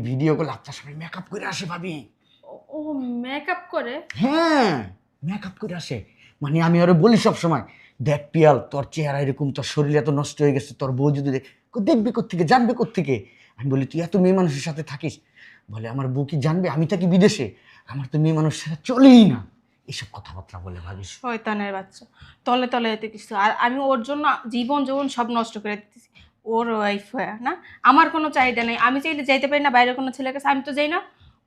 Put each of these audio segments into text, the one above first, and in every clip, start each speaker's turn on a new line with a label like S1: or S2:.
S1: Video call আপনার সামনে makeup করে আসে ভাবি।
S2: ও মেকআপ করে?
S1: হ্যাঁ, মেকআপ করে আসে। মানে আমি ওরে বলি সব সময়, দেখ পিয়াল তোর চেহারা এরকম, তোর শরীর এত নষ্ট হয়ে গেছে, তোর বউ যদি দেখবে কোত্থেকে, জানবে কোত্থেকে? আমি বলি তুই এত মেয়ে মানুষের সাথে থাকিস। বলে আমার বউ কি জানবে আমি থাকি বিদেশে, আমার তো মেয়ে মানুষ সাথে চলেই না। এসব কথাবার্তা বলে ভাবিস।
S2: শয়তানের বাচ্চা, তলে তলে এত কিছু, আর আমি ওর জন্য জীবন যৌবন সব নষ্ট করে দিতেছি। ওর ওয়াইফ হয়ে না, আমার কোনো চাহিদা নেই। আমি চাইলে যাইতে পারি না বাইরে কোনো ছেলের কাছে, আমি তো যাই না।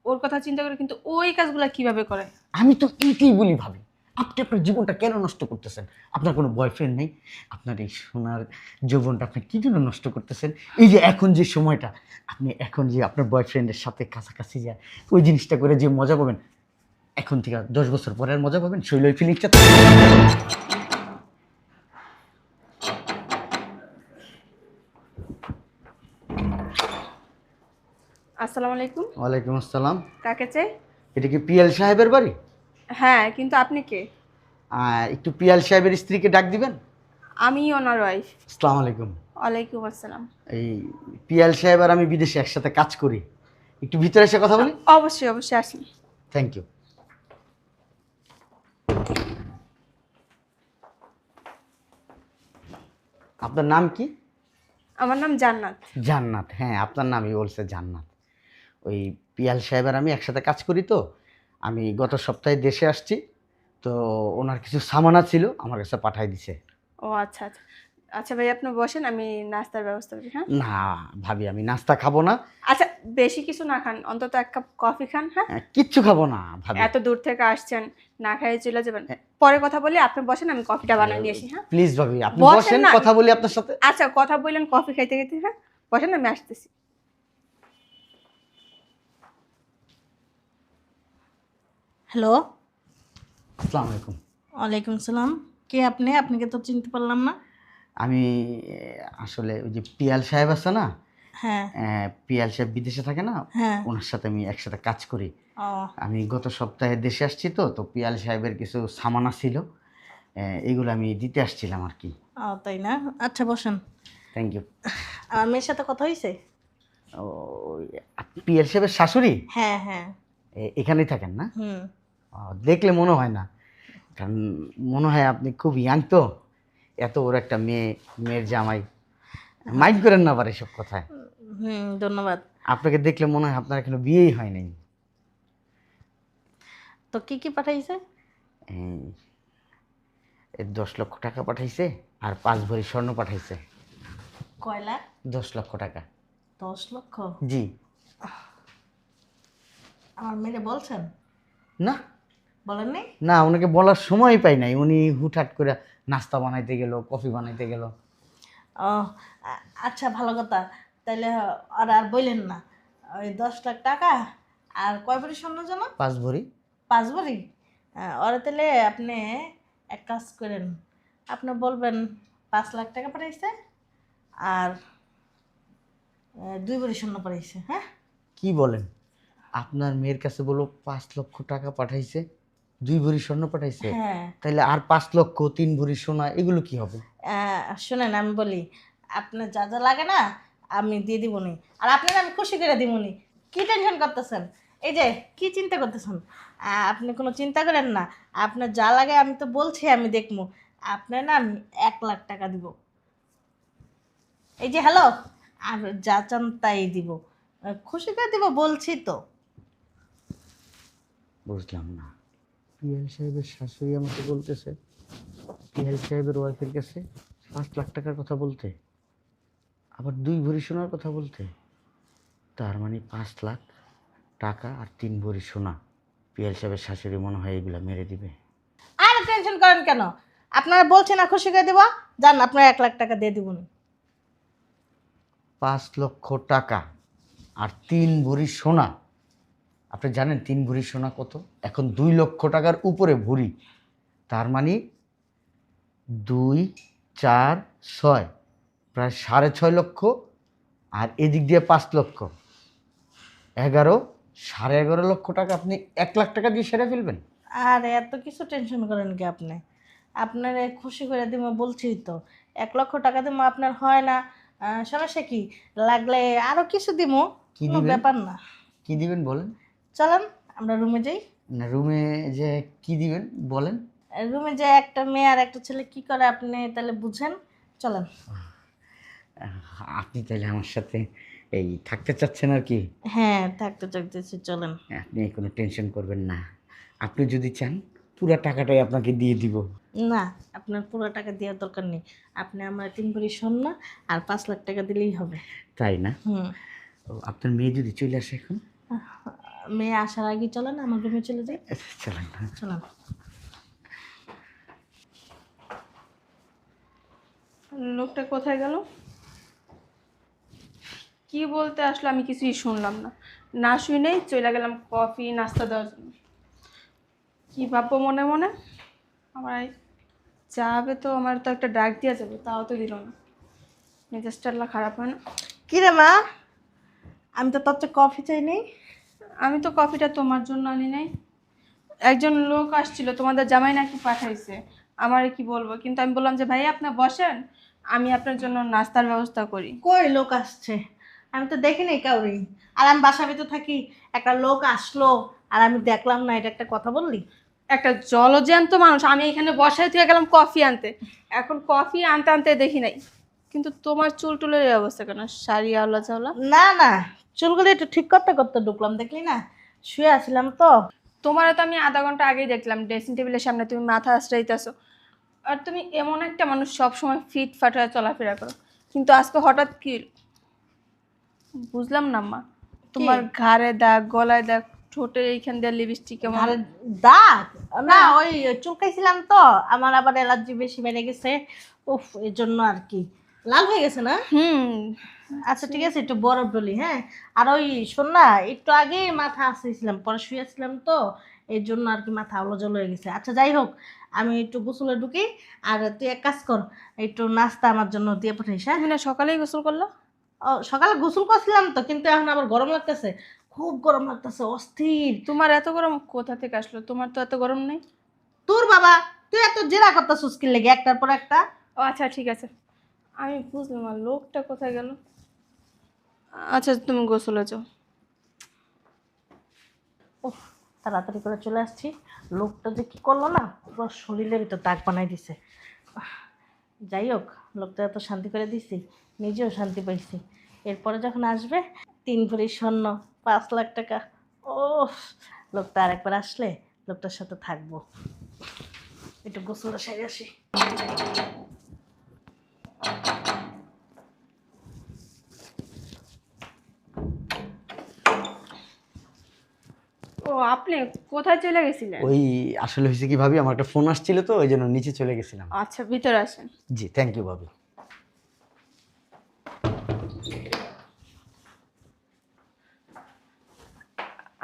S2: ওর কথা চিন্তা করে কিন্তু ওই কাজগুলো কিভাবে করে।
S1: আমি তো এইটাই বলি ভাবি, আপনি আপনার জীবনটা কেন নষ্ট করতেছেন? আপনার কোনো বয়ফ্রেন্ড নেই, আপনার এই সোনার যৌবনটা আপনি কী জন্য নষ্ট করতেছেন? এই যে এখন যে সময়টা, আপনি এখন যে আপনার বয়ফ্রেন্ডের সাথে কাছাকাছি যায় ওই জিনিসটা করে যে মজা পাবেন, এখন থেকে 10 বছর পরে আর মজা পাবেন শৈল ওই ফিলিংসটা।
S2: আসসালামু আলাইকুম।
S1: ওয়ালাইকুম আসসালাম।
S2: কাকে চাই?
S1: এটা কি পিয়াল সাহেবের বাড়ি?
S2: হ্যাঁ, কিন্তু আপনি কে?
S1: একটু পিয়াল সাহেবের স্ত্রীকে ডাক দিবেন।
S2: আমি ওনার ওয়াইফ।
S1: আসসালামু আলাইকুম।
S2: ওয়ালাইকুম আসসালাম।
S1: এই পিয়াল সাহেব আর আমি বিদেশে একসাথে কাজ করি, একটু ভিতরে এসে কথা বলি।
S2: অবশ্যই অবশ্যই আসুন।
S1: Thank you. আপনার নাম কি?
S2: আমার নাম জান্নাত।
S1: জান্নাত, হ্যাঁ আপনার নামই বলছে জান্নাত। ওই পিয়াল সাহেব আর আমি একসাথে কাজ করি তো। আমি গত সপ্তাহে দেশে আসছি, তো ওনার কিছু সামানা ছিল আমার কাছে পাঠাই দিছে।
S2: ও আচ্ছা আচ্ছা। আচ্ছা ভাই, আপনি বসেন, আমি নাস্তার ব্যবস্থা করি। হ্যাঁ
S1: না ভাবি, আমি নাস্তা খাবো না।
S2: আচ্ছা, বেশি কিছু না খান, অন্তত এক কাপ কফি খান। হ্যাঁ,
S1: কিচ্ছু খাবো না ভাবি।
S2: এত দূর থেকে আসছেন, না খাইয়ে চলে যাবেন। পরে কথা বলি, আপনি বসেন, আমি কফিটা বানিয়ে নিয়ে আসি। হ্যাঁ
S1: প্লিজ ভাবি আপনি
S2: বসেন
S1: বসেন,
S2: না।
S1: কথা বলি আপনার সাথে।
S2: আচ্ছা, কথা বললেন কফি খাইতে খাইতে। হ্যাঁ বসেন, আমি আসতেছি।
S3: হ্যালো।
S1: আসসালামু আলাইকুম।
S3: ওয়ালাইকুম সালাম। কে আপনি? আপনাকে তো চিনতে পারলাম না।
S1: আমি আসলে ওই যে পিয়াল সাহেব আছে না,
S3: হ্যাঁ
S1: পিয়াল সাহেব বিদেশে থাকে না,
S3: হ্যাঁ।
S1: ওনার সাথে আমি একসাথে কাজ করি।
S3: ও
S1: আমি গত সপ্তাহে দেশে আসছি, তো তো পিয়াল সাহেবের কিছু সামানা ছিল, এইগুলো আমি দিতে আসছিলাম আর কি।
S3: ও তাই না? আচ্ছা বসেন।
S1: Thank you.
S3: আমার মেয়ের সাথে কথা হয়েছে?
S1: ও, পিয়াল সাহেবের শাশুড়ি
S3: হ্যাঁ হ্যাঁ।
S1: এখানেই থাকেন না?
S3: হুম।
S1: ও, দেখলে মনে হয় না, কারণ মনে হয় আপনি খুব ইয়াং তো, এত ওর একটা মেয়ের জামাই। মাইন্ড করেন না আবার এসব কথায়।
S3: হুম, ধন্যবাদ।
S1: আপনাকে দেখলে মনে হয় আপনার এখনো বিয়েই হয় নাই।
S3: তো কি কি পাঠাইছে?
S1: এই 10 লক্ষ টাকা পাঠাইছে, আর 5 ভরি স্বর্ণ পাঠাইছে।
S3: কয় লাখ?
S1: 10 লক্ষ টাকা।
S3: 10 লক্ষ?
S1: জি।
S3: আমার মেয়ে বলছেন?
S1: না
S3: বলেন নাই?
S1: না, ওনাকে বলার সময় পাই নাই, উনি হুটহাট করে নাস্তা বানাইতে গেল, কফি বানাইতে গেল।
S3: ও আচ্ছা, ভালো কথা। তাইলে আর আর বললেন না। ওই 10 লাখ টাকা আর কয় ভরি স্বর্ণ যেন?
S1: 5 ভরি।
S3: 5 ভরি? ওরা তাহলে আপনি এক কাজ করেন, আপনি বলবেন 5 লাখ টাকা পাঠাইছে আর 2 ভরি স্বর্ণ পাঠাইছে। হ্যাঁ
S1: কি বলেন? আপনার মেয়ের কাছে বলো 5 লক্ষ টাকা পাঠাইছে, 2 ভরি স্বর্ণ পাঠাইছে,
S3: হ্যাঁ।
S1: তাইলে আর 5 লক্ষ 3 ভরি সোনা এগুলো কি হবে?
S3: শোনেন, আমি বলি, আপনার যা যা লাগে না আমি দিয়ে দিবনি, আর আপনার আমি খুশি করে দিবনি। কি টেনশন করতেছেন? এই যে কি চিন্তা করতেছেন? আপনি কোনো চিন্তা করেন না, আপনার যা লাগে আমি তো বলছি আমি দেখবো। আপনার না আমি 1 লাখ টাকা দিব। এই যে হ্যালো, আর যা চান তাই দিব, খুশি করে দিব বলছি তো।
S1: বুঝলাম না, পিএল সাহেবের শাশুড়ি আমাকে বলতেছে পিএল সাহেবের ওয়াইফের কাছে 5 লাখ টাকার কথা বলতে, আবার 2 ভরি সোনার কথা বলতে। তার মানে 5 লাখ টাকা আর 3 ভরি সোনা। পিএল সাহেবের শাশুড়ি মনে হয় এগুলা মেরে দিবে।
S3: আর টেনশন করেন কেন? আপনারা বলছেন না খুশি করে দিব, যান আপনার 1 লাখ টাকা দিয়ে দিবনি।
S1: 5 লক্ষ টাকা আর 3 ভরি সোনা। আপনি জানেন 3 ভরি সোনা কত? এখন 2 লক্ষ টাকার উপরে ভরি। তার মানে 2, 4, 6, প্রায় 6.5 লক্ষ। আর এদিক দিয়ে 5 লক্ষ, 11, 11.5 লক্ষ টাকা আপনি 1 লাখ টাকা দিয়ে সেরে ফেলবেন।
S3: আর এত কিছু টেনশন করেন কি আপনি? আপনার খুশি করে দিব বলছি তো। 1 লক্ষ টাকা দিব আপনার হয় না? সমস্যা কি? লাগলে আরো কিছু দিব,
S1: কি
S3: কোনো
S1: দিবেন?
S3: ব্যাপার না।
S1: কি দিবেন বলেন?
S3: চলেন আমরা রুমে যাই।
S1: না, রুমে যে কি দিবেন বলেন?
S3: রুমে যে একটা মেয়ে আর একটা ছেলে কি করে আপনি তাহলে বুঝেন। চলেন।
S1: আপনি তাহলে আমার সাথে এই থাকতে চাচ্ছেন আর কি?
S3: হ্যাঁ, থাকতে চাইতেছি, চলেন।
S1: আপনি কোনো টেনশন করবেন না। আপনি যদি চান পুরো টাকাটাই আপনাকে দিয়ে দিব।
S3: না, আপনার পুরো টাকা দেওয়ার দরকার নেই। আপনি আমার 3 ভরি স্বর্ণ আর 5 লাখ টাকা দিলেই হবে।
S1: তাই না?
S3: হুম।
S1: ও, আপনার মেয়ে যদি চলে আসে এখন?
S3: মেয়ে আসার আগে চলেন আমার রুমে চলে যাই।
S1: চলেন না।
S3: চলেন।
S2: লোকটা কোথায় গেল? কি বলতে আসলে আমি কিছুই শুনলাম না। না শুনেই চলে গেলাম কফি নাস্তা দেওয়ার জন্য। কি ভাববো মনে মনে? আমার এই যাবে তো, আমার তো একটা ডাক দেওয়া যাবে, তাও তো দিল না। মেজাজটা খারাপ হয় না?
S3: কি রে মা, আমি তো তোর চেয়ে কফি চাই নেই।
S2: আমি তো কফিটা তোমার জন্য আনি নাই। একজন লোক আসছিল, তোমাদের জামাই নাকি পাঠাইছে। আমারে কি বলবো, কিন্তু আমি বললাম যে ভাই আপনি বসেন, আমি আপনার জন্য নাস্তার ব্যবস্থা করি।
S3: কই লোক আসছে? আমি তো দেখি নাই কাউরি। আর আমি বাসার ভিতর থাকি, একটা লোক আসলো আর আমি দেখলাম না, এটা একটা কথা বললি?
S2: একটা জলজ্যান্ত মানুষ আমি এখানে বসায় থেকে গেলাম কফি আনতে, এখন কফি আনতে আনতে দেখি নাই। কিন্তু তোমার চুল টুলের এই অবস্থা কেন? শাড়ি আওলা চাওলা।
S3: না না, চুলগুলো একটু ঠিক করতে করতে ঢুকলাম, দেখলি না? শুয়ে আসছিলাম তো।
S2: তোমারও তো আমি আধা ঘন্টা আগেই দেখলাম ড্রেসিং টেবিলের সামনে তুমি মাথা আশ্রাইতেছো। আর তুমি এমন একটা মানুষ সব সময় ফিট ফাট হয়ে চলাফেরা করো, কিন্তু আজকে হঠাৎ কি বুঝলাম না মা। তোমার ঘাড়ে দাগ, গলায় দাগ, ঠোঁটের এইখান দিয়ে লিপস্টিক কেমন।
S3: আরে দাগ না, ওই চুলকাইছিলাম তো, আমার আবার অ্যালার্জি বেশি বেড়ে গেছে। উফ, এর জন্য আর কি লাল হয়ে গেছে না।
S2: হুম।
S3: আচ্ছা ঠিক আছে, একটু বরফ ডলি। হ্যাঁ, আর ওই শোন না, একটু আগে মাথা আসছিলাম, পরে শুয়েছিলাম তো, এর জন্য আর কি মাথা আলো জল হয়ে গেছে। আচ্ছা যাই হোক, আমি একটু গোসলে ঢুকি। আর তুই এক কাজ কর, একটু নাস্তা আমার জন্য দিয়ে পাঠাইস। হ্যাঁ,
S2: তুমি না সকালেই গোসল করলো?
S3: ও, সকালে গোসল করছিলাম তো, কিন্তু এখন আবার গরম লাগতেছে, খুব গরম লাগতেছে, অস্থির।
S2: তোমার এত গরম কোথা থেকে আসলো? তোমার তো এত গরম নেই।
S3: তোর বাবা, তুই এত জেরা করতেছিস কি লেগে একটার পর একটা?
S2: ও আচ্ছা ঠিক আছে, আমি বুঝলাম আর লোকটা কোথায় গেল। আচ্ছা তুমি গোসলে যাও।
S3: উফ, তাড়াতাড়ি করে চলে আসছি। লোকটা যে কি করলো না, পুরো শরীরের ভিতর দাগ বানাই দিছে। যাই হোক, লোকটা এত শান্তি করে দিছি, নিজেও শান্তি পাইছি। এরপরে যখন আসবে 3 ভরি স্বর্ণ, 5 লাখ টাকা, ও, লোকটা আরেকবার আসলে লোকটার সাথে থাকবো। একটু গোসলটা সেরে আসি।
S2: ও আপনি কোথায় চলে গেছিলেন?
S1: ওই আসলে হয়েছে কি ভাবি, আমার একটা ফোন আসছিল তো ওই জন্য নিচে চলে গেছিলাম।
S2: আচ্ছা ভিতরে আসেন।
S1: জি থ্যাংক ইউ ভাবি।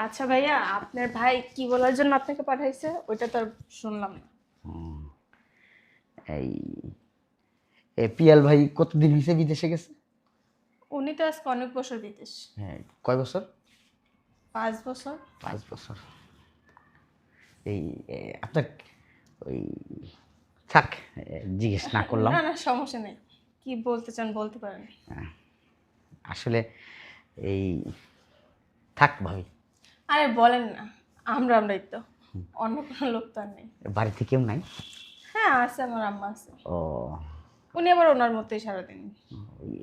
S2: আচ্ছা ভাইয়া, আপনার ভাই কি বলার জন্য আপনাকে পাঠাইছে ওইটা তো আর শুনলাম না।
S1: এই পিয়াল ভাই কতদিন হয়েছে বিদেশে গেছে?
S2: উনি তো আজকে অনেক বছর বিদেশ।
S1: হ্যাঁ, কয় বছর?
S2: 5 বছর।
S1: 5 বছর। এই আপনার ওই থাক, জিজ্ঞেস না করলাম।
S2: না না সমস্যা নেই, কি বলতে চান বলতে পারেন।
S1: আসলে এই থাক ভাবি।
S2: আরে বলেন না, আমরাই তো, অন্য কোনো লোক তো আর নেই।
S1: বাড়িতে কেউ নাই?
S2: হ্যাঁ আছে, আমার আম্মা আছে।
S1: ও,
S2: উনি আবার ওনার মতোই সারাদিন।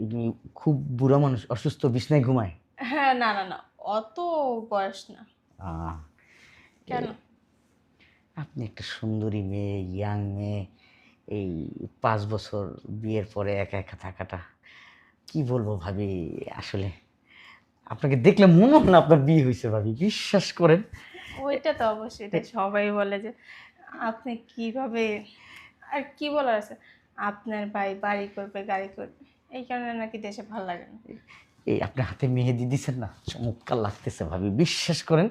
S1: ইনি খুব বুড়া মানুষ, অসুস্থ, বিছনায় ঘুমায়?
S2: হ্যাঁ না না না, অত বয়স না।
S1: আহ,
S2: কেন?
S1: আপনি একটা সুন্দরী মেয়ে, ইয়াং মেয়ে, এই 5 বছর বিয়ের পরে একা একা থাকাটা কি বলবো ভাবি। আসলে আপনাকে দেখলে মনে হয় না আপনার বিয়ে হয়েছে ভাবি, বিশ্বাস করেন।
S2: ওইটা তো অবশ্যই, এটা সবাই বলে যে আপনি কিভাবে, আর কি বলার আছে, আপনার ভাই বাড়ি করবে গাড়ি করবে, এই কারণে নাকি দেশে ভালো লাগে না।
S1: এই আপনার হাতে মেহেদি দিচ্ছেন না, চমৎকার লাগতেছে ভাবি, বিশ্বাস করেন।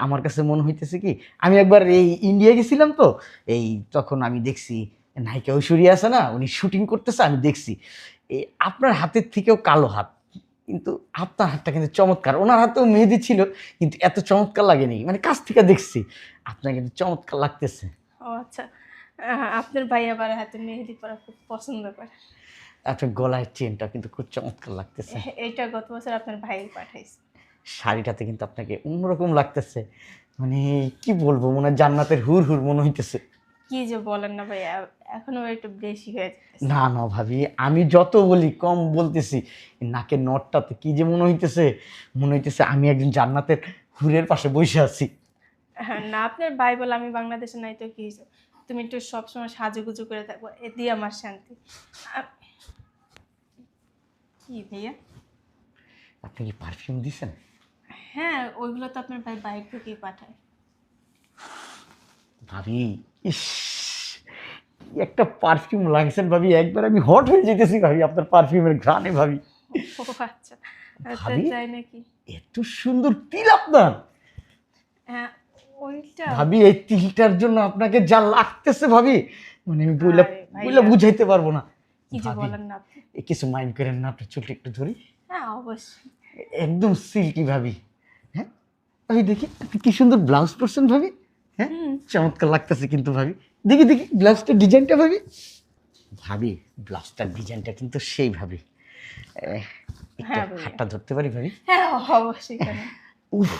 S1: আমার কাছে মনে হইতেছে কি, আমি একবার এই ইন্ডিয়া গেছিলাম তো, এই তখন আমি দেখছি নায়িকা ঐশ্বরিয়া আছে না, উনি শুটিং করতেছে, আমি দেখছি এই আপনার হাতের থেকেও কালো হাত, কিন্তু আপনার হাতটা কিন্তু চমৎকার। ওনার হাতেও মেহেদি ছিল কিন্তু এত চমৎকার লাগেনি, মানে কাছ থেকে দেখছি আপনার কিন্তু চমৎকার লাগতেছে।
S2: ও আচ্ছা, আপনার ভাই আবার হাতে মেহেদি পরা খুব পছন্দ করে।
S1: আপনার গলায় চেনটা কিন্তু খুব চমৎকার লাগতেছে।
S2: এইটা গত বছর আপনার ভাই পাঠাইছে।
S1: শাড়িটাতে কিন্তু আপনাকে অন্যরকম লাগতেছে, মানে কি বলবো, মনে হয় জান্নাতের হুর হুর মনে হইতেছে।
S2: কি যে বলেন না ভাই, এখনো একটু বেশি হয়ে যাচ্ছে।
S1: না না ভাবি, আমি যত বলি কম বলতেছি। এই নাকের নটটাতে কি যে মনে হইতেছে, মনে হইতেছে আমি একজন জান্নাতের হুরের পাশে বসে আছি।
S2: না, আপনার ভাই বলে আমি বাংলাদেশে নাই তো কি হয়েছে? তুমি একটু সবসময় সাজুগুজু করে থাকবো, এ দিয়ে আমার শান্তি। কি ভাইয়া?
S1: আপনি কি পারফিউম দিছেন?
S2: হ্যাঁ, ওইগুলো তো আপনার ভাই বাইরে থেকেই পাঠায়।
S1: ভাবি, ইস, কি একটা পারফিউম লাগছেন ভাবি, একবার আমি হট হয়ে যেতেছি ভাবি আপনার পারফিউমের ঘ্রাণে ভাবি।
S2: ও আচ্ছা,
S1: ভাবি?
S2: তাই নাকি?
S1: এত সুন্দর তিল আপনার।
S2: হ্যাঁ, ওইটা।
S1: ভাবি এই তিলটার জন্য আপনাকে যা লাগতেছে ভাবি, মানে আমি বইলা
S2: আরে ভাইয়া।
S1: বইলা বুঝাইতে পারবো না।
S2: কি যে
S1: ভাবি,
S2: বলেন না আপনি।
S1: কিছু মাইন্ড করেন না, আপনার চুলটা একটু ধরি।
S2: হ্যাঁ অবশ্যই।
S1: একদম সিল্কি ভাবি। হ্যাঁ ভাবি, দেখি আপনি কি সুন্দর ব্লাউজ পরছেন ভাবি। হ্যাঁ, চমৎকার লাগতেছে কিন্তু ভাবি। দেখি দেখি ব্লাউজটার ডিজাইনটা ভাবি। ভাবি, ব্লাউজটার ডিজাইনটা কিন্তু সেই ভাবি।
S2: হ্যাঁ ভাইয়া।
S1: হাতটা ধরতে পারি ভাবি?
S2: হ্যাঁ অবশ্যই কেন।
S1: উফ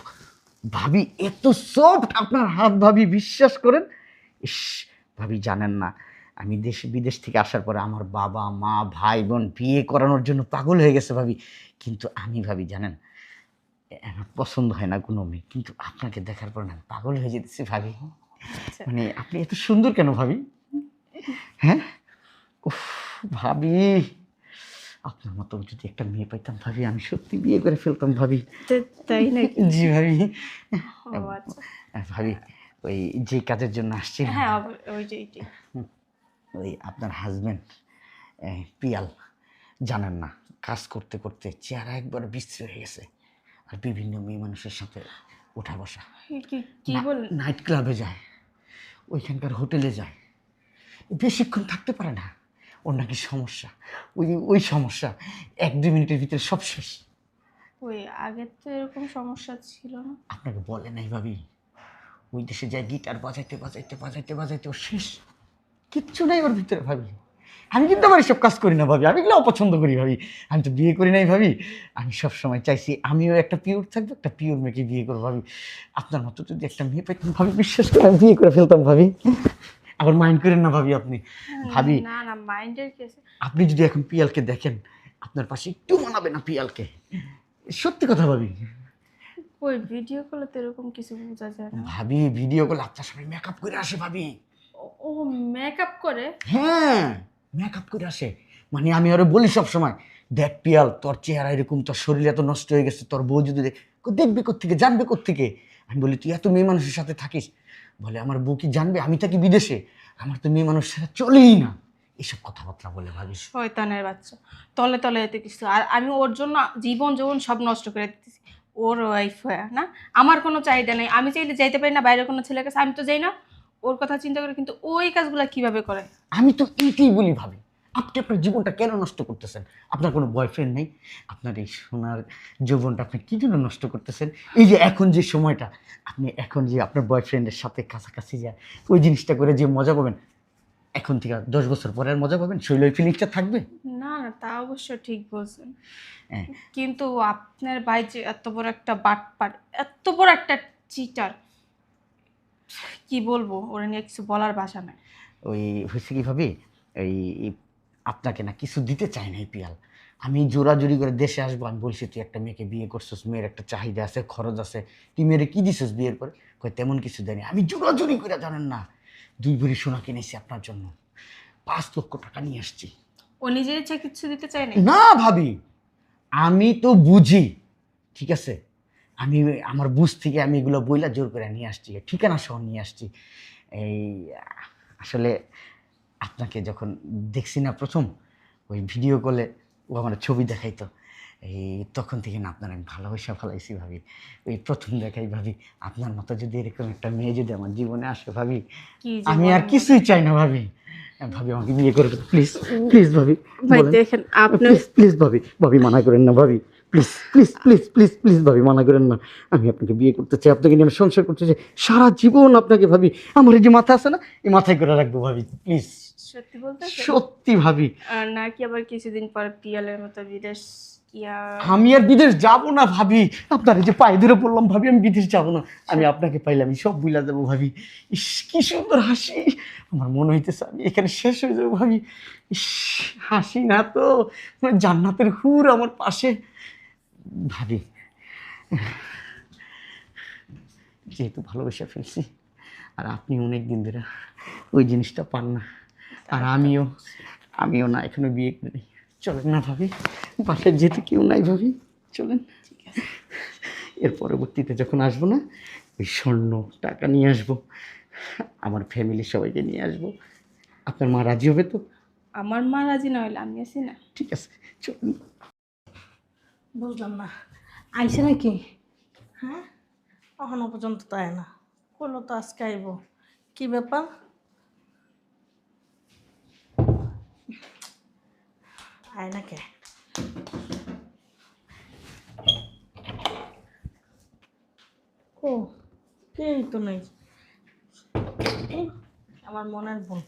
S1: ভাবি, এত সফট আপনার হাত ভাবি, বিশ্বাস করেন। ইস ভাবি, জানেন না, আমি দেশ বিদেশ থেকে আসার পরে আমার বাবা মা ভাই বোন বিয়ে করানোর জন্য পাগল হয়ে গেছে ভাবি, কিন্তু আমি ভাবি জানেন, আমার পছন্দ হয় না কোনো মেয়ে, কিন্তু আপনাকে দেখার পর না পাগল হয়ে যেতেছি ভাবি।
S2: আচ্ছা।
S1: মানে আপনি এত সুন্দর কেন ভাবি? হ্যাঁ, উফ ভাবি, আপনার মতো যদি একটা মেয়ে পাইতাম ভাবি, আমি সত্যি বিয়ে করে ফেলতাম ভাবি।
S2: তাই নাকি?
S1: জি ভাবি।
S2: ও আচ্ছা।
S1: ভাবি, ওই যে কাজের জন্য আসছি না,
S2: হ্যাঁ ওই যে এইটাই।
S1: ওই আপনার হাজবেন্ড পিয়াল, জানেন না, কাজ করতে করতে চেহারা একবার বিশ্রী হয়ে গেছে, আর বিভিন্ন মেয়ে মানুষের সাথে ওঠা বসা।
S2: কি বলেন?
S1: নাইট ক্লাবে যায়, ওইখানকার হোটেলে যায়, বেশিক্ষণ থাকতে পারে না। ওর নাকি সমস্যা, ওই সমস্যা 1-2 মিনিটের ভিতরে সব শেষ।
S2: ওই আগে তো এরকম সমস্যা ছিল না।
S1: আপনাকে বলে নাই ভাবি, ওই দেশে যায় গিটার বাজাইতে বাজাইতে বাজাইতে বাজাইতে ও শেষ, কিচ্ছু নাই ওর ভিতরে ভাবি। আমি কিন্তু আবার এসব কাজ করি না ভাবি, আমি এগুলো অপছন্দ করি ভাবি। আমি তো বিয়ে করি নাই ভাবি, আমি সবসময় চাইছি আমিও একটা পিওর থাকবো, একটা পিওর মেয়েকে বিয়ে করবো ভাবি। আপনার মতো যদি একটা মেয়ে পেতাম ভাবি, বিশ্বাস করে আমি বিয়ে করে ফেলতাম ভাবি। আবার মাইন্ড করেন না ভাবি আপনি। ভাবি,
S2: না না, মাইন্ডের কেসে।
S1: আপনি যদি এখন পিয়ালকে দেখেন, আপনার পাশে একটু মানাবে না পিয়ালকে, সত্যি কথা ভাবি।
S2: ওই ভিডিও কলে তো এরকম কিছু বোঝা যায় না।
S1: ভাবি, ভিডিও কলে আপনার সামনে মেকআপ করে আসে ভাবি।
S2: ও মেকআপ করে?
S1: হ্যাঁ, মেকআপ করে আসে। মানে আমি ওরে বলি সব সময়, দেখ পিয়াল, তোর চেহারা এরকম, তোর শরীর এত নষ্ট হয়ে গেছে, তোর বউ যদি দেখবে কোত্থেকে, জানবে কোত্থেকে? আমি বলি তুই এত মেয়ে মানুষের সাথে থাকিস, বলে আমার বউ কি জানবে আমি থাকি বিদেশে, আমার তো মেয়ে মানুষের সাথে চলেই না, এসব কথাবার্তা বলে ভাবিস।
S2: শয়তানের বাচ্চা, তলে তলে এত কিছু। আর আমি ওর জন্য জীবন যৌবন সব নষ্ট করে দিতেছি, ওর ওয়াইফ হয়ে না। আমার কোনো চাহিদা নেই, আমি চাইলে যাইতে পারি না বাইরে কোনো ছেলের কাছে, আমি তো যাই না। ওর কথা চিন্তা করে কিন্তু ওই কাজগুলো কিভাবে করে।
S1: আমি তো এইটাই বলি ভাবি, আপনি আপনার জীবনটা কেন নষ্ট করতেছেন? আপনার কোনো বয়ফ্রেন্ড নেই, আপনার এই সোনার যৌবনটা আপনি কী জন্য নষ্ট করতেছেন? এই যে এখন যে সময়টা, আপনি এখন যে আপনার বয়ফ্রেন্ডের সাথে কাছাকাছি যায় ওই জিনিসটা করে যে মজা পাবেন, এখন থেকে 10 বছর পরে আর মজা পাবেন? শৈল ওই ফিলিংসটা থাকবে?
S2: না না, তা অবশ্য ঠিক বলছেন,
S1: হ্যাঁ,
S2: কিন্তু আপনার ভাই যে এত বড় একটা বাটপার, এত বড় একটা চিটার, কি বলবো, ওরা নিয়ে কিছু বলার ভাষা নাই।
S1: ওই হয়েছে কি ভাবি, এই আপনাকে না কিছু দিতে চাই না এই পিয়াল। আমি জোরাজুরি করে দেশে আসবো, আমি বলছি তুই একটা মেয়েকে বিয়ে করছিস, মেয়ের একটা চাহিদা আছে, খরচ আছে, তুই মেয়েরে কী দিছিস বিয়ের পরে? কই তেমন কিছু দেয়নি। আমি জোরাজুরি করে, জানেন না, 2 ভরি সোনা কিনেছি আপনার জন্য, 5 লক্ষ টাকা নিয়ে আসছি।
S2: ও নিজের ইচ্ছা কিছু দিতে চায় না।
S1: না ভাবি, আমি তো বুঝি, ঠিক আছে, আমি আমার বুঝ থেকে আমি এগুলো বইলা জোর করে নিয়ে আসছি, ঠিকানা সহ নিয়ে আসছি। এই আসলে আপনাকে যখন দেখছি না প্রথম, ওই ভিডিও কলে ও আমার ছবি দেখাইতো, এই তখন থেকে না আপনার আমি ভালোবাসা ফেলাইছি ভাবি। ওই প্রথম দেখাই ভাবি, আপনার মতো যদি এরকম একটা মেয়ে যদি আমার জীবনে আসে ভাবি,
S2: কি যে
S1: আমি আর
S2: বলেন না।
S1: কিছুই চাই না ভাবি। ভাবি আমাকে বিয়ে করবে প্লিজ, প্লিজ ভাবি,
S2: ভাই
S1: বলেন।
S2: দেখেন আপনার,
S1: প্লিজ প্লিজ ভাবি, ভাবি মানা করেন না ভাবি, please please please please please ভাবি মানা করেন না। আমি আপনাকে বিয়ে করতে চাই, আপনাকে নিয়ে আমি সংসার করতে চাই সারা জীবন। আপনাকে ভাবি আমার এই যে মাথা আছে না, এই মাথায় করে রাখবো ভাবি, প্লিজ।
S2: সত্যি বলতেছো?
S1: সত্যি ভাবি।
S2: নাকি আবার কিছুদিন পর পিয়ালের মতো বিদেশ কিয়া?
S1: আমি আর বিদেশ যাব না ভাবি, আপনার এই যে পায়ে ধরে বললাম ভাবি আমি বিদেশ যাব না, আমি আপনাকে পাইলাম আমি সব বুঝলা যাবো ভাবি। ইস কি সুন্দর হাসি, আমার মনে হইতেছে আমি এখানে শেষ হয়ে যাবো ভাবি। ইস হাসি না তো, মানে জান্নাতের হুর আমার পাশে। ভাবি যেহেতু ভালোবেসে ফেলছি, আর আপনি অনেক দিন ধরে ওই জিনিসটা পান না, আর আমিও না এখনো বিয়ে করি। চলেন না ভাবি, বাসায় যেতে কেউ নাই ভাবি, চলেন। এর পরবর্তীতে যখন আসবো না, ওই স্বর্ণ টাকা নিয়ে আসবো, আমার ফ্যামিলির সবাইকে নিয়ে আসবো। আপনার মা রাজি হবে তো?
S2: আমার মা রাজি না হইলে আমি আছি না।
S1: ঠিক আছে চলুন।
S3: বুঝলাম না, আইসে নাকি? হ্যাঁ, এখনো পর্যন্ত তাই না, বললো তো আজকে আইব। কি ব্যাপার? আয় না কে? ও কেই তো নেই। আমার মনের বোন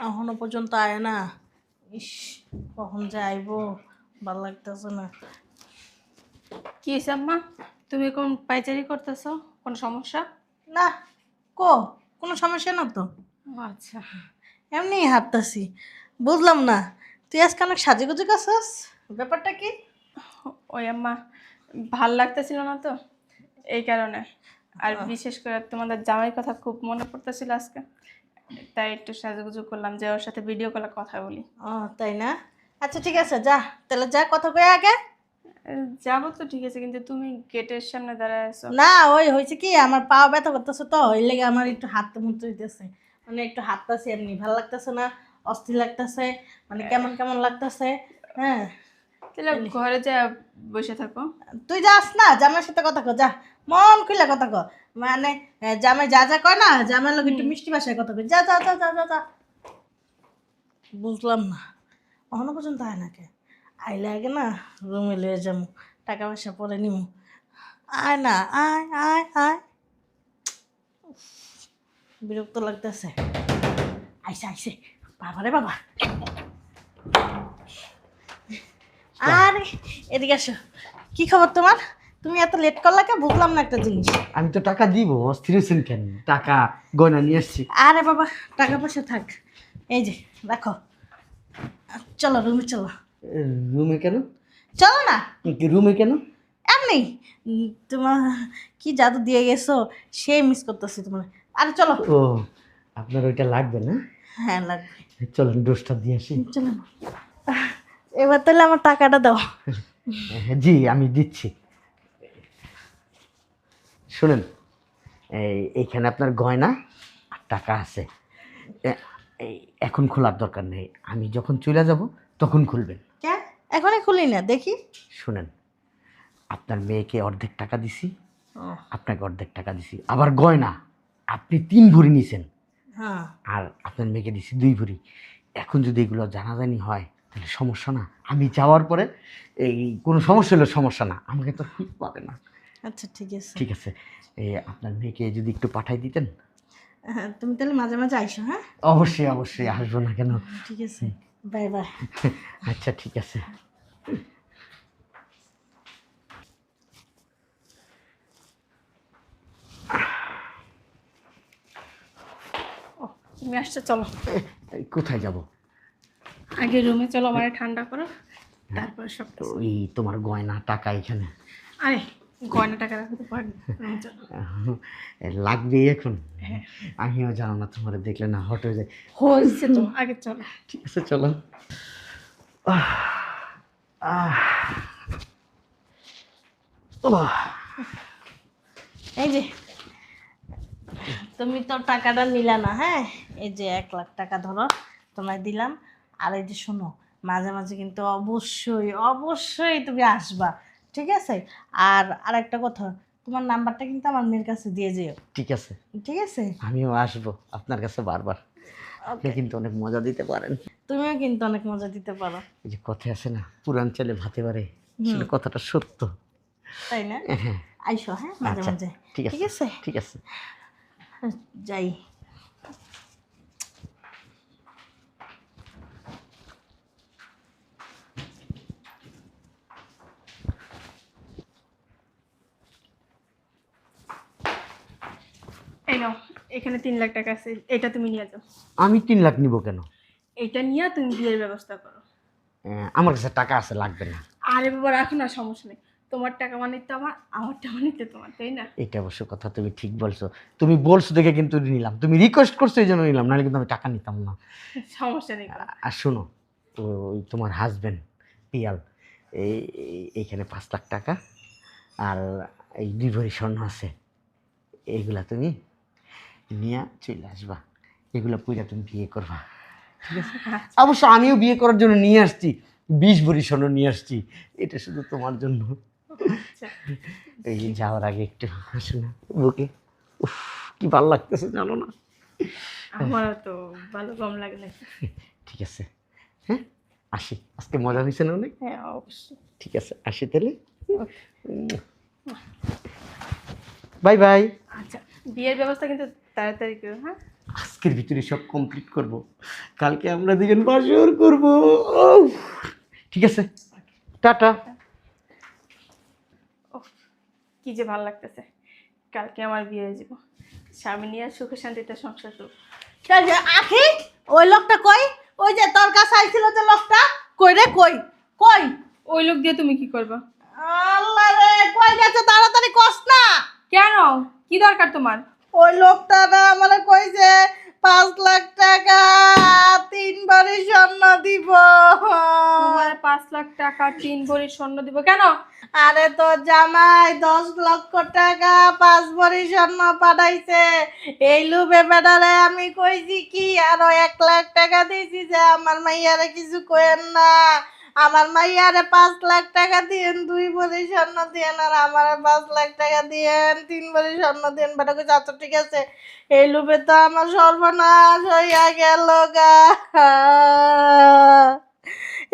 S3: এখনো পর্যন্ত আয় না। ইস, কখন যে আইব, ভাল লাগতেছে না।
S2: কি হয়েছে আম্মা? তুমি কোন পাইচারি করতেছো? কোনো সমস্যা?
S3: না, কোনো সমস্যা না তো,
S2: ও আচ্ছা।
S3: এমনি হাঁটতাছি। বুঝলাম না, তুই আজকে অনেক সাজেগুজে গেছস, ব্যাপারটা কি?
S2: ওই আম্মা, ভাল লাগতেছিল না তো এই কারণে। আর বিশেষ করে তোমাদের জামাইয়ের কথা খুব মনে পড়তেছিল আজকে, তাই একটু সাজুগুজু করলাম যে ওর সাথে ভিডিও কলে কথা বলি।
S3: ও তাই না? আচ্ছা ঠিক আছে, যা তাহলে, যা কথা কয়ে আগে।
S2: যাবো তো ঠিক আছে, কিন্তু তুমি গেটের সামনে দাঁড়ায় আছো।
S3: না, ওই হয়েছে কি, আমার পা ব্যথা করতেছে তো, ওই লেগে আমার একটু হাঁটতে মুতে হইতেছে, মানে একটু হাঁটতেছি এমনি, ভালো লাগতেছে না, অস্থির লাগতেছে, মানে কেমন কেমন লাগতেছে। হ্যাঁ,
S2: তাহলে ঘরে যা বসে থাকো।
S3: তুই যাস না, জামাইয়ের সাথে কথা কর, যা মন খুলে কথা কর, মানে জামাই যা যা কয় না, জামাইয়ের লোক একটু মিষ্টি ভাষায় কথা কর, যা যা যা যা যা যা। বুঝলাম না, এখনো পর্যন্ত আয় না কে? আইলে আগে না রুমে লয়ে যাবো, টাকা পয়সা পরে নিমু। আয় না, আয় আয় আয়। বিরক্ত লাগতেছে। আইসে আইসে, বাবা রে বাবা। আরে এদিকে আসো, কি খবর তোমার? তুমি এত লেট করলা কে? বুঝলাম না একটা জিনিস।
S1: আমি তো টাকা দিব, অস্থির হয়েছেন কেন? টাকা গয়না নিয়ে এসছি।
S3: আরে বাবা, টাকা পয়সা থাক, এই যে রাখো, চলো রুমে চলো।
S1: রুমে কেন?
S3: চলো না,
S1: রুমে কেন?
S3: এমনি তোমার কি জাদু দিয়ে গেছো, সেই মিস করতেছি তোমার। আরে চলো।
S1: ও আপনার ওইটা লাগবে না?
S3: হ্যাঁ লাগবে।
S1: চলেন ডোজটা দিয়ে আসি।
S3: চলো না। এবার তাহলে আমার টাকাটা দাও।
S1: জি আমি দিচ্ছি। শুনেন, এইখানে আপনার গয়না আর টাকা আছে। এই এখন খোলার দরকার নেই, আমি যখন চলে যাব তখন খুলবেন।
S3: কেন এখনই খুলি না দেখি?
S1: শুনেন, আপনার মেয়েকে অর্ধেক টাকা দিছি,
S3: ও
S1: আপনাকে অর্ধেক টাকা দিছি, আবার গয়না আপনি 3 ভরি নিছেন,
S3: হ্যাঁ,
S1: আর আপনার মেয়েকে দিছি 2 ভরি। এখন যদি এগুলো জানাজানি হয় তাহলে সমস্যা না? আমি যাওয়ার পরে এই কোনো সমস্যা হলে সমস্যা না, আমাকে তো ঠিক পাবে না।
S3: আচ্ছা ঠিক আছে।
S1: ঠিক আছে, আপনার মেয়েকে যদি একটু পাঠাই দিতেন।
S3: হ্যাঁ, তুমি তাহলে মাঝে মাঝে আইসো। হ্যাঁ
S1: অবশ্যই অবশ্যই, আসবো না কেন?
S3: ঠিক আছে, বাই বাই।
S1: আচ্ছা ঠিক আছে।
S2: ও তুমি আসছো, চলো
S1: কোথায় যাব?
S2: আগে রুমে চলো, আমার ঠান্ডা করো, তারপরে সব
S1: তো এই তোমার গয়না টাকা এখানে
S2: আরে গয়না টাকা রাখতে পারি। রুমে চলো।
S1: লাগবেই এখন। আমিও জানো না, তোমার দেখলে না হট হয়ে যায়।
S2: হয়েছে তো, আগে চলো।
S1: ঠিক আছে চলো।
S3: এই যে তুমি তো টাকাটা নিলা না, হ্যাঁ এই যে 1 লাখ টাকা ধরো, তোমায় দিলাম। আর এই যে শোনো, মাঝে মাঝে কিন্তু অবশ্যই অবশ্যই তুমি আসবা, ঠিক আছে? আর আরেকটা কথা, তোমার নাম্বারটা কিন্তু আমার মেয়ের কাছে দিয়ে যেও,
S1: ঠিক আছে,
S3: ঠিক আছে?
S1: আমিও আসবো আপনার কাছে বারবার। আপনি কিন্তু অনেক মজা দিতে পারেন।
S3: তুমিও কিন্তু অনেক মজা দিতে পারো,
S1: এই যে কথা আছে না, পুরান চালে ভাতে পারে, আসলে কথাটা সত্য।
S3: তাই না?
S1: হ্যাঁ
S3: আইসো হ্যাঁ মাঝে
S1: আচ্ছা,
S3: মাঝে,
S1: ঠিক আছে
S3: ঠিক আছে?
S1: ঠিক আছে।
S3: যাই।
S2: এই নাও, এখানে 3 লাখ টাকা আছে, এটা তুমি নিয়ে যাও।
S1: আমি 3 লাখ নিব কেন?
S2: এটা নিয়ে তুমি বিয়ের ব্যবস্থা করো।
S1: আমার কাছে টাকা আছে, লাগবে না।
S2: আরে বাবা রাখো না, সমস্যা নেই। তোমার টাকা মানে তো আমার টাকা মানে তো তোমার, তাই না?
S1: এটা অবশ্য কথা তুমি ঠিক বলছো। তুমি বলছো দেখে কিন্তু নিলাম, তুমি রিকোয়েস্ট করছো এই জন্য নিলাম, নাহলে কিন্তু আমি টাকা নিতাম না।
S2: সমস্যা নেই।
S1: আর শোনো, ওই তোমার হাজবেন্ড পিয়াল এইখানে 5 লাখ টাকা আর এই 2 ভরি স্বর্ণ আছে, এইগুলা তুমি নিয়ে চলে আসবা। এগুলো পুইরা তুমি বিয়ে করবা, ঠিক আছে? অবশ্য আমিও বিয়ে করার জন্য নিয়ে আসছি, 20 ভরি স্বর্ণ নিয়ে আসছি, এটা শুধু তোমার জন্য।
S2: আচ্ছা,
S1: এই যাওয়ার আগে একটু হাসো না বুকে। উফ, কি ভালো লাগতেছে জানো না?
S2: আমারও তো ভালো কম লাগে না।
S1: ঠিক আছে, হ্যাঁ আসি। আজকে মজা হয়েছে না অনেক?
S2: হ্যাঁ অবশ্যই।
S1: ঠিক আছে, আসি তাহলে। Bye bye.
S2: আচ্ছা, বিয়ের ব্যবস্থা কিন্তু তাড়াতাড়ি করো, হ্যাঁ?
S1: আজকের ভিতরে সব কমপ্লিট করব, কালকে আমরা দুজন বাসর করব। ঠিক আছে, টাটা।
S2: ওহ, কি যে ভালো লাগতেছে, কালকে আমার বিয়ে হয়ে যাব, স্বামী নিয়ে সুখে শান্তিতে সংসার করব।
S3: আখি, ওই লোকটা কই? ওই যে তোর কাছে আইছিল যে লোকটা, কই রে, কই কই?
S2: ওই লোক দিয়ে তুমি কি করবা?
S3: আল্লাহ রে, কই গেছে তাড়াতাড়ি কস না।
S2: কেন, কি দরকার তোমার?
S3: ওই লোকটা না আমার কইছে 5 লাখ টাকা 3 ভরি স্বর্ণ দিব।
S2: তোমার 5 লাখ টাকা 3 ভরি স্বর্ণ দিব কেন?
S3: আরে তোর জামাই 10 লক্ষ টাকা 5 ভরি স্বর্ণ পাঠাইছে। এই লুবে বেড়ারে আমি কইছি কি আরো 1 লাখ টাকা দিয়েছি যে আমার মাইয়ারে কিছু কইেন না, আমার মাইয়ারে 5 লাখ টাকা দিয়েন, 2 ভরি স্বর্ণ দিয়েন, আর আমার 5 লাখ টাকা দিয়েন, 3 ভরি স্বর্ণ দিয়েন। বেটা কইছে আচ্ছা ঠিক আছে। এই লুবে তো আমার সর্বনাশ হইয়া গেল গা।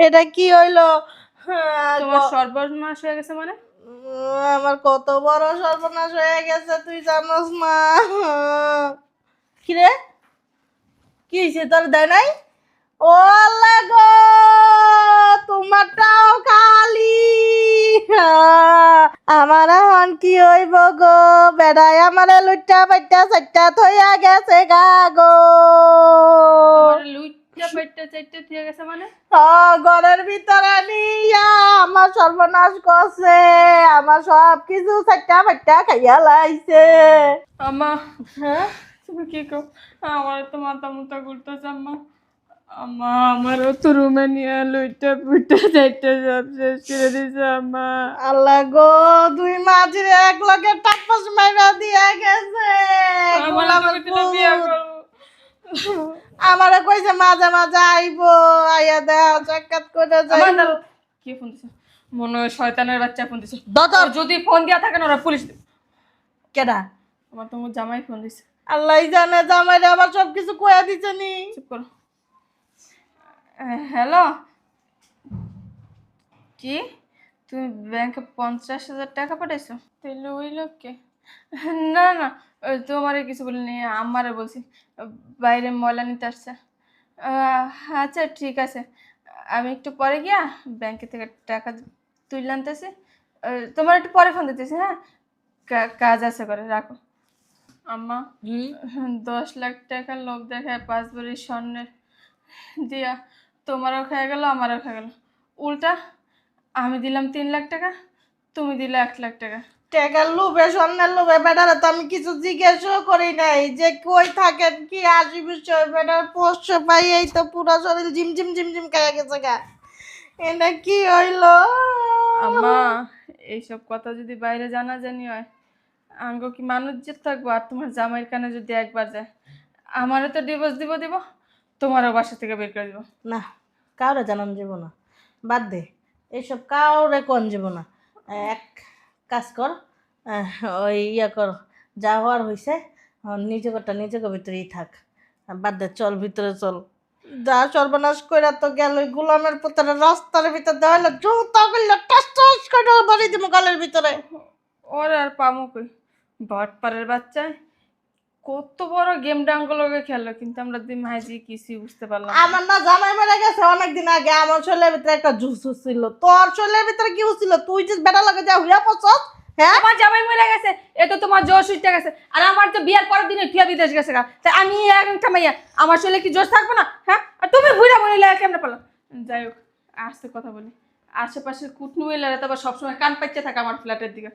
S3: এটা কি হইলো?
S2: তোমার সর্বনাশ হয়ে গেছে মানে?
S3: আমার কত বড় সর্বনাশ হয়ে গেছে তুই জানোস না। কিরে, কি হয়েছে তোর? দেয় নাই? ও আল্লাহ গো, তোমারটাও খালি। আমার এখন কি হইব গো? বেড়াই আমারে লুচ্চা পাইটা চাইটা থইয়া গেছে গা গো।
S2: তোমার লুইটা পেটটা চাইতে দিয়ে গেছে মানে?
S3: ঘরের ভিতরে নিয়া আমার সর্বনাশ করছে, আমার সব কিছু চাইটা পাইটা খাইয়া লাইছে।
S2: আম্মা,
S3: হ্যাঁ,
S2: তুমি কি কো? আমার তো মাথা মুথা ঘুরতেছে আম্মা। আম্মা, আমারও তো রুমে নিয়ে লুইটা পুইটা চাইতে সব শেষ করে দিছে আম্মা।
S3: আল্লাহ গো, দুই মাঝির এক লগে টাপ্পাস মাইরা দিয়া গেছে।
S2: আমার
S3: গোলামের
S2: তুমি তো বিয়ে
S3: পুত।
S2: করবো।
S3: আমারে কইছে মাঝে মাঝে আইবো, আইয়া দেয়া সাক্ষাৎ করে
S2: আমার
S3: যাইবো।
S2: দাঁড়াও। কে ফোন দিছে? মনে হয় শয়তানের বাচ্চা ফোন দিছে।
S3: দাদা।
S2: ওর যদি ফোন দিয়া থাকে না ওরা পুলিশ দিবে।
S3: কেডা?
S2: আমার তোমার জামাই ফোন দিছে।
S3: আল্লাহ জানে, জামাইরে আবার সবকিছু কইয়া দিছে নি।
S2: চুপ করো। হ্যালো, কি তুমি ব্যাংকে 50,000 টাকা পাঠাইছো? তাহলে ওই লোককে? না না, তোমারে কিছু বলিনি, আমারে বলছি বাইরে ময়লা নিতে আসছে। আচ্ছা ঠিক আছে, আমি একটু পরে গিয়া ব্যাংকে থেকে টাকা তুলে আনতেছি। তোমার একটু পরে ফোন দিতেছি, হ্যাঁ? কাজ আছে, করে রাখো। আম্মা, 10 লাখ টাকার লোক দেখায় 5 ভরি স্বর্ণের দিয়া তোমারও খেয়ে গেল, আমারও খেয়ে গেল। উল্টা আমি দিলাম 3 লাখ টাকা, তুমি দিলে 1 লাখ টাকা।
S3: টাকার লোভে, স্বর্ণের লোভে বেটারে তো আমি কিছু জিজ্ঞেসও করি নাই যে কই থাকেন, কি আসি বিষয়। বেটার পোষ্য পাই এই তো পুরো শরীর ঝিমঝিম ঝিমঝিম খাইয়া গেছে গা। এটা কি হইলো?
S2: আম্মা, এইসব কথা যদি বাইরে জানাজানি হয়, আঙ্গ কি মানুষ যে থাকবো? আর তোমার জামাইয়ের কানে যদি একবার যায়, আমারও তো ডিভোর্স দিব, তোমারও বাসা থেকে বের করে দিব।
S3: না, কাউরে জানান যাব না, বাদ দে এইসব, কাউরে কোন যাব না। এক কাজ কর, ওই ইয়া কর, যা হওয়ার হয়েছে নিজেরটা নিজেকে ভিতরেই থাক, বাদ দে, চল ভিতরে চল। যা সর্বনাশ কইরা তো গেল, গোলামের পুত্র রাস্তার ভিতর দেওয়ালে জুতা করলে টাস টাস করে বাড়ি দিব গালের ভিতরে।
S2: ওর আর পামো কই, বটপাড়ের বাচ্চা কত বড় গেম ডাঙ্গলকে খেললো, কিন্তু আমরা দুই মাইজি কিছুই বুঝতে পারলাম না।
S3: আমার না জামাই মেরে গেছে অনেকদিন আগে, আমার শরীরের ভিতরে একটা জুস ছিল, তোর শরীরের ভিতরে কি ছিল? তুই যে বেটা লাগে যা হুইয়া পছন্দ। হ্যাঁ,
S2: আমার জামাই মরে গেছে, এ তো তোমার তোমার জোশ উঠতে গেছে, আর আমার তো বিয়ার পরের দিনে টিয়া বিদেশ গেছে গা, তাই আমি একটা মাইয়া, আমার শরীরে কি জোশ থাকবো না? হ্যাঁ, আর তুমি বুঝা বলিলে কেমনে পারলো? যাই হোক, আসতে কথা বলি, আশেপাশের কুটনু এলারা তো আবার সবসময় কান পাইতে থাকে আমার ফ্ল্যাটের দিকে।